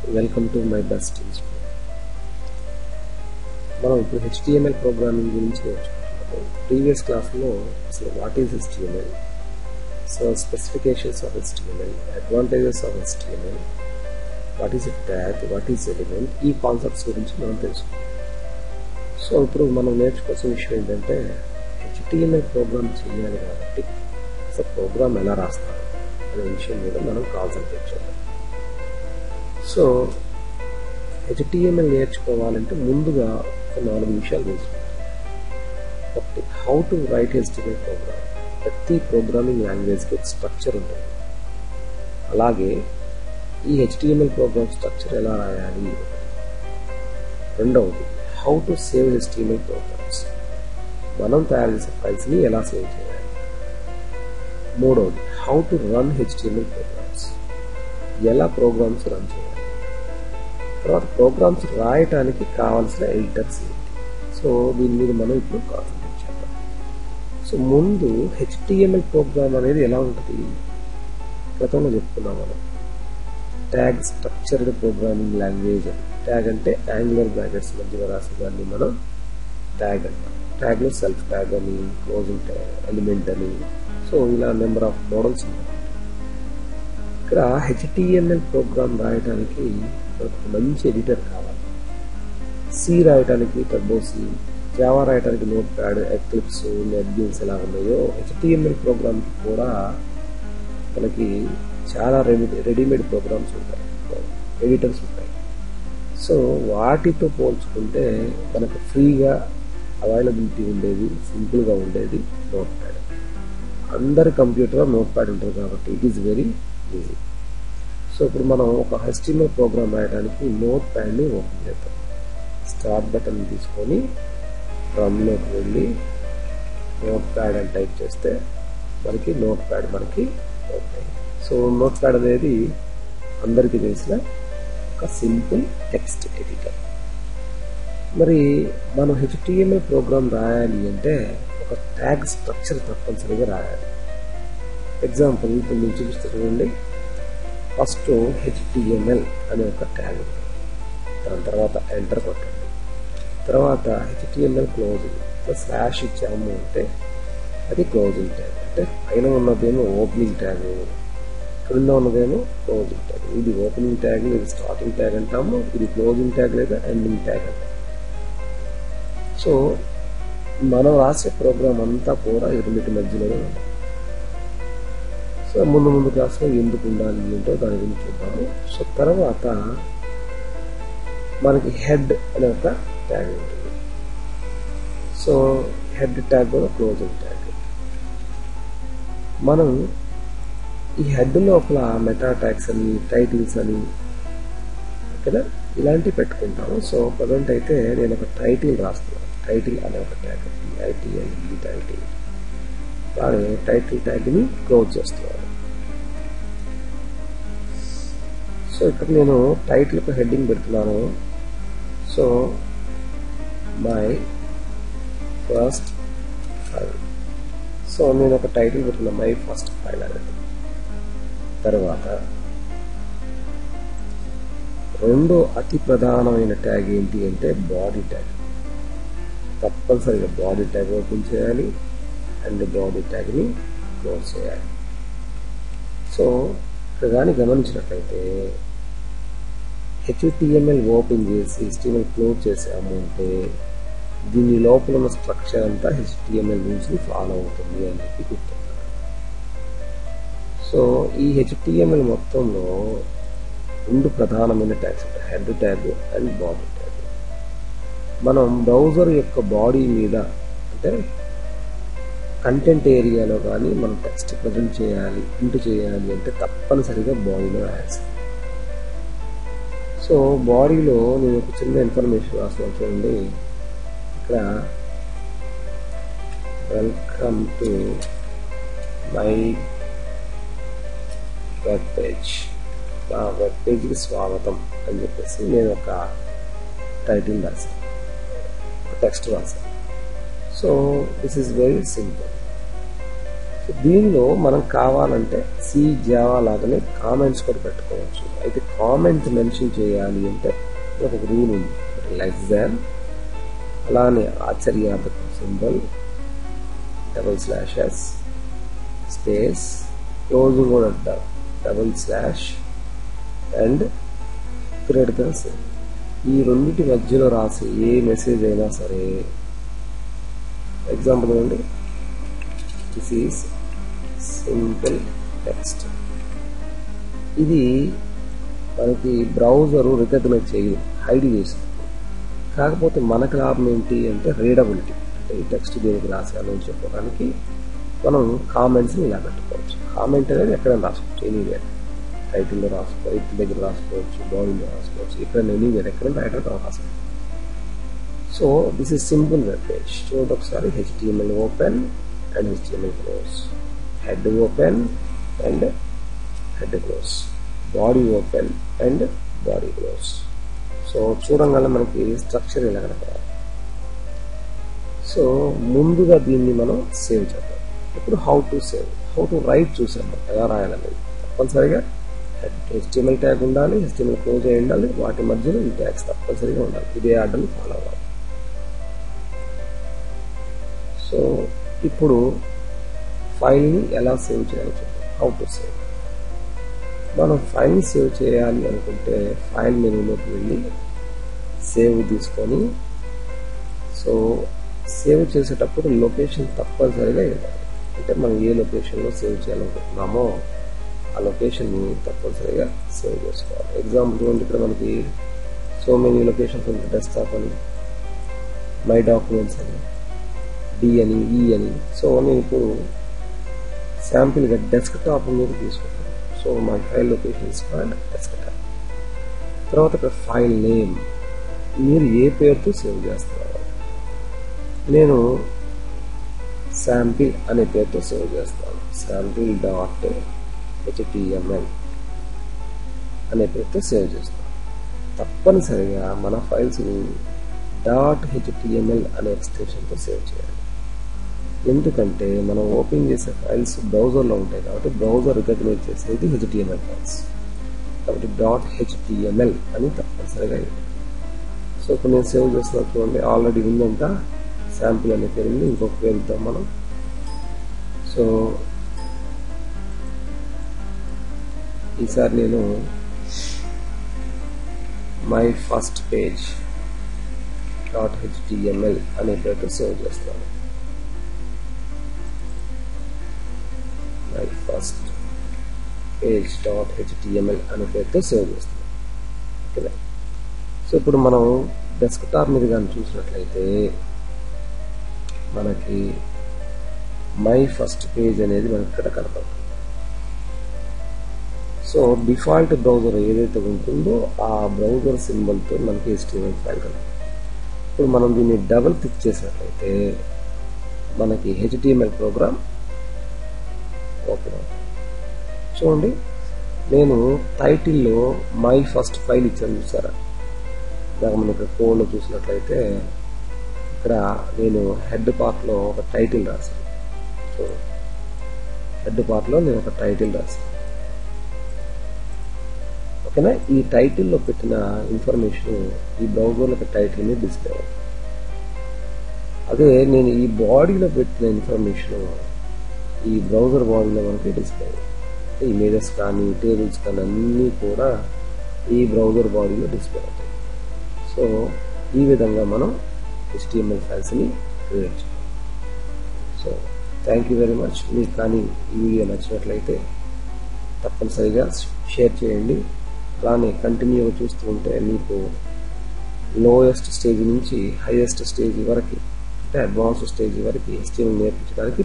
Welcome to my best institute. మనం ఇప్పుడు HTML programming గురించి నేర్చుకుంటున్నాము. ప్రీవియస్ క్లాస్లో అసలు what is HTML, so specifications of HTML, advantages of HTML, what is tag, what is element, ఈ concepts గురించి మనం తెలుసుకుంటాం. సో ఇప్పుడు మనం నేర్చుకోవాల్సిన విషయం ఏంటంటే HTML ప్రోగ్రామ్ చేయాలి కాబట్టి అసలు ప్రోగ్రామ్ ఎలా రాస్తారు అనే విషయం మీద మనం కాన్సన్ట్రేట్ చేయాలి. సో HTML నేర్చుకోవాలంటే ముందుగా ఒక 4 విషయాలు తెలుసుకోవాలి. ఒకటి, how to write HTML program. ప్రతి ప్రోగ్రామింగ్ లాంగ్వేజ్కి ఒక స్ట్రక్చర్ ఉంటుంది. అలాగే ఈ HTML ప్రోగ్రామ్ స్ట్రక్చర్ ఎలా రాయాలి. రెండవది, how to save HTML programs. మనం తయారు చేసే ఫైల్స్ని ఎలా సేవ్ చేయాలి. మూడవది, how to run HTML programs. ఎలా ప్రోగ్రామ్స్ రన్ చేయాలి. తర్వాత ప్రోగ్రామ్స్ రాయటానికి కావాల్సిన ఎడిటర్స్ ఏంటి. సో దీని మీద మనం ఇప్పుడు కాన్సన్ట్రేట్ చేద్దాం. సో ముందు HTML ప్రోగ్రామ్ అనేది ఎలా ఉంటుంది గతంలో చెప్పుకున్నాం మనం. ట్యాగ్ స్ట్రక్చర్డ్ ప్రోగ్రామింగ్ లాంగ్వేజ్ అని. ట్యాగ్ అంటే యాంగులర్ బ్రాకెట్స్ మధ్యలో రాసేదాన్ని మనం ట్యాగ్ అంటాం. ట్యాగ్లో సెల్ఫ్ ట్యాగ్ అని, క్లోజింగ్ ట్యాగ్, ఎలిమెంట్ అని, సో ఇలా నెంబర్ ఆఫ్ మోడల్స్ ఉన్నాయి. ఇక్కడ HTML ప్రోగ్రామ్ రాయడానికి మనకు మంచి ఎడిటర్ కావాలి. సి రాయటానికి టర్బో సి, జావా రాయటానికి నోట్ ప్యాడ్, ఎక్లిప్స్, నెట్బీన్స్ ఎలా ఉన్నాయో HTML ప్రోగ్రామ్కి కూడా మనకి చాలా రెడీమేడ్ ప్రోగ్రామ్స్ ఉంటాయి, ఎడిటర్స్ ఉంటాయి. సో వాటితో పోల్చుకుంటే మనకు ఫ్రీగా అవైలబిలిటీ ఉండేది, సింపుల్గా ఉండేది నోట్ ప్యాడ్. అందరి కంప్యూటర్లో నోట్ ప్యాడ్ ఉంటుంది కాబట్టి it is very easy. So ఇప్పుడు మనం ఒక HTML ప్రోగ్రామ్ రాయడానికి నోట్ ప్యాడ్ని ఓపెన్ చేద్దాం. స్టార్ట్ బటన్ తీసుకొని రన్లోకి వెళ్ళి నోట్ ప్యాడ్ అని టైప్ చేస్తే మనకి నోట్ ప్యాడ్ మనకి ఓపెన్. సో నోట్ ప్యాడ్ అనేది అందరికీ తెలిసిన ఒక సింపుల్ టెక్స్ట్ ఎడిటర్. మరి మనం HTML ప్రోగ్రామ్ రాయాలి అంటే ఒక ట్యాగ్ స్ట్రక్చర్ తప్పనిసరిగా రాయాలి. ఎగ్జాంపుల్ ఇప్పుడు నేను చూపిస్తే చూడండి. ఫస్ట్ HTML అనే ఒక ట్యాగ్ ఉంది. దాని తర్వాత ఎంటర్ కొట్టండి. తర్వాత HTML క్లోజింగ్ స్లాష్ ఇచ్చాము అంటే అది క్లోజింగ్ ట్యాగ్. అంటే పైన ఉన్నదేమో ఓపెనింగ్ ట్యాగ్, క్రింద ఉన్నదేమో క్లోజింగ్ ట్యాగ్. ఇది ఓపెనింగ్ ట్యాగ్, ఇది స్టార్టింగ్ ట్యాగ్ అంటాము, ఇది క్లోజింగ్ ట్యాగ్ లేదా ఎండింగ్ ట్యాగ్ అంటాము. సో మనం రాసే ప్రోగ్రామ్ అంతా కూడా వీటి మధ్యలోనే ఉంది. సో ముందు క్లాస్లో ఎందుకు ఉండాలి ఏంటో దాని గురించి చూద్దాము. సో తర్వాత మనకి హెడ్ అనే ఒక ట్యాగ్ ఉంటుంది. సో హెడ్ ట్యాగ్ కూడా క్లోజింగ్ ట్యాగ్. మనం ఈ హెడ్ లోపల మెటా ట్యాగ్స్ అని, టైటిల్స్ అని ఓకేనా ఇలాంటివి పెట్టుకుంటాము. సో ప్రజెంట్ అయితే నేను ఒక టైటిల్ రాస్తున్నాను. టైటిల్ అనే ఒక ట్యాగ్, ITIL టైటిల్. అలాగే టైటిల్ ట్యాగ్ని క్లోజ్ చేస్తున్నాను. సో ఇక్కడ నేను టైటిల్కి హెడ్డింగ్ పెడుతున్నాను. So my first file. So నేను ఒక టైటిల్ పెడుతున్నా, మై ఫస్ట్ ఫైల్ అనేది. తర్వాత రెండో అతి ప్రధానమైన ట్యాగ్ ఏంటి అంటే బాడీ ట్యాగ్. తప్పనిసరిగా బాడీ ట్యాగ్ ఓపెన్ చేయాలి అండ్ బాడీ ట్యాగ్ని క్లోజ్ చేయాలి. సో ఇక్కడ కానీ గమనించినట్లయితే HTML ఓపెన్ చేసి HTML క్లోజ్ చేసాము అంటే దీని లోపల ఉన్న స్ట్రక్చర్ అంతా HTML రూల్స్ని ఫాలో అవుతుంది అని చెప్పి గుర్తుంటారు. సో ఈ HTML మొత్తంలో 2 ప్రధానమైన ట్యాగ్స్ ఉంటాయి, head tag and body tag. మనం బ్రౌజర్ యొక్క బాడీ మీద అంటే కంటెంట్ ఏరియాలో కానీ మనం టెక్స్ట్ ప్రజెంట్ చేయాలి, ప్రింట్ చేయాలి అంటే తప్పనిసరిగా బాడీలో రాయాల్సింది. సో బాడీలో నేను ఒక చిన్న ఇన్ఫర్మేషన్ రాస్తున్నాను చూడండి. ఇక్కడ welcome to my web page, నా వెబ్ పేజ్కి స్వాగతం అని చెప్పేసి నేను ఒక టైటిల్ రాశాను, ఒక టెక్స్ట్ రాశాను. So this is very simple. So దీనిలో మనం కావాలంటే సి జావా లాగానే కామెంట్స్ కూడా పెట్టుకోవచ్చు. అయితే కామెంట్ మెన్షన్ చేయాలి అంటే ఒక రూల్ ఉంది, లెస్ దాన్, అలానే ఆశ్చర్యార్థకం సింబల్, /s స్పేస్, క్లోజింగ్ కూడా అంటారు // అండ్ క్రిటికల్ సింబల్. ఈ రెండింటి మధ్యలో రాసి ఏ మెసేజ్ అయినా సరే, ఎగ్జాంపుల్ అండి, దిస్ ఈజ్ సింపుల్ టెక్స్ట్. ఇది మనకి బ్రౌజర్ రికగ్నైజ్ చేయదు, హైడ్ చేస్తుంది. కాకపోతే మనకు లాభం ఏంటి అంటే రీడబిలిటీ, అంటే ఈ టెక్స్ట్ దేనికి రాశాను అని చెప్పడానికి మనం కామెంట్స్ని ఇలా పెట్టుకోవచ్చు. కామెంట్ అనేది ఎక్కడైనా రాసుకోవచ్చు, ఎనీవేర్, టైటిల్లో రాసుకోవచ్చు, ఇటు దగ్గర రాసుకోవచ్చు, బాడీలో రాసుకోవచ్చు, ఇక్కడ ఎనీవేర్ ఎక్కడైనా రాయడం రాసుకోవచ్చు. So this is simple web page. చూడండి ఒకసారి, HTML open and HTML close, head open and head close, body open and body close. So చూడంగానే మనకి స్ట్రక్చర్ ఇలా కనపడాలి. సో ముందుగా దీన్ని మనం సేవ్ చేద్దాం. ఇప్పుడు how to save, how to right చూసాం, ఎలా రాయాలనేది. తప్పనిసరిగా HTML ట్యాగ్ ఉండాలి, HTML క్లోజ్ అయి ఉండాలి, వాటి మధ్యలో ఈ ట్యాగ్స్ తప్పనిసరిగా ఉండాలి. ఇదే ఆర్డర్ని ఫాలో అవ్వాలి. సో ఇప్పుడు ఫైల్ని ఎలా సేవ్ చేయాలో చూద్దాం. How to save. మనం ఫైల్ సేవ్ చేయాలి అనుకుంటే ఫైల్ మెనూలోకి వెళ్ళి సేవ్ తీసుకొని, సో సేవ్ చేసేటప్పుడు లొకేషన్ తప్పనిసరిగా ఇవ్వాలి. అంటే మనం ఏ లొకేషన్లో సేవ్ చేయాలనుకుంటున్నామో ఆ లొకేషన్ని తప్పనిసరిగా సేవ్ చేసుకోవాలి. ఎగ్జాంపుల్ ఇక్కడ మనకి సో మెనీ లొకేషన్స్ ఉంది, డెస్క్టాప్ అని, మై డాక్యుమెంట్స్ అని, డి అని, ఈ అని. సో నేను ఇప్పుడు శాంపిల్గా డెస్క్టాప్ మీద తీసుకుంటాను. So my file location is called desktop. తర్వాత ఇక్కడ ఫైల్ నేమ్, మీరు ఏ పేరుతో సేవ్ చేస్తున్నారు. నేను శాంపిల్ అనే పేరుతో సేవ్ చేస్తాను. sample.html అనే పేరుతో సేవ్ చేస్తాను. తప్పనిసరిగా మన ఫైల్స్ని .html అనే ఎక్స్టెన్షన్తో సేవ్ చేయాలి. ఎందుకంటే మనం ఓపెన్ చేసే ఫైల్స్ బ్రౌజర్లో ఉంటాయి కాబట్టి బ్రౌజర్ రికగ్నైజ్ చేసేది HTML ఫైల్స్. కాబట్టి .html అని తప్పనిసరిగా ఉంది. సో ఇప్పుడు నేను సేవ్ చేస్తున్నా చూడండి, ఆల్రెడీ ఉందంట, శాంపిల్ అనే పేరు ఉంది. ఇంకొక పేరు ఇద్దాం మనం. సో ఈసారి నేను మై ఫస్ట్ పేజ్ .html అనే పేరుతో సేవ్ చేస్తాను. మై ఫస్ట్ పేజ్ .html అనే పేరుతో సేవ్ చేస్తాను. ఓకేనా. సో ఇప్పుడు మనం డెస్క్టాప్ మీద కానీ చూసినట్లయితే మనకి మై ఫస్ట్ పేజ్ అనేది మనకి ఇక్కడ కనపడుతుంది. సో డిఫాల్ట్ బ్రౌజర్ ఏదైతే ఉంటుందో ఆ బ్రౌజర్ సింబల్తో మనకి HTML ఫైల్ కనపడుతుంది. ఇప్పుడు మనం దీన్ని డబుల్ క్లిక్ చేసినట్లయితే మనకి HTML ప్రోగ్రామ్ ఓపెన్ అవుతుంది. చూడండి, నేను టైటిల్లో మై ఫస్ట్ ఫైల్ ఇచ్చాను చూసారా. దాకా మనం ఇక్కడ కోడ్లో చూసినట్లయితే ఇక్కడ నేను హెడ్ పార్ట్లో ఒక టైటిల్ రాశాను. సో హెడ్ పార్ట్లో నేను ఒక టైటిల్ రాశాను. ఓకేనా. ఈ టైటిల్లో పెట్టిన ఇన్ఫర్మేషన్ ఈ బ్రౌజర్లో టైటిల్ మీద డిస్ప్లే అవుతుంది. అదే నేను ఈ బాడీలో పెట్టిన ఇన్ఫర్మేషన్ ఈ బ్రౌజర్ బాడీలో మనకి డిస్ప్లే అవుతుంది. ఇమేజెస్ కానీ టేబుల్స్ కానీ అన్నీ కూడా ఈ బ్రౌజర్ బాడీలో డిస్ప్లే అవుతాయి. సో ఈ విధంగా మనం HTML ఫైల్స్ని క్రియేట్ చేయాలి. So thank you very much. మీకు కానీ ఈ వీడియో నచ్చినట్లయితే తప్పనిసరిగా షేర్ చేయండి. అలానే కంటిన్యూగా చూస్తూ ఉంటే మీకు లోయెస్ట్ స్టేజ్ నుంచి హైయెస్ట్ స్టేజ్ వరకు, అంటే అడ్వాన్స్డ్ స్టేజ్ వరకు HTML నేర్పించడానికి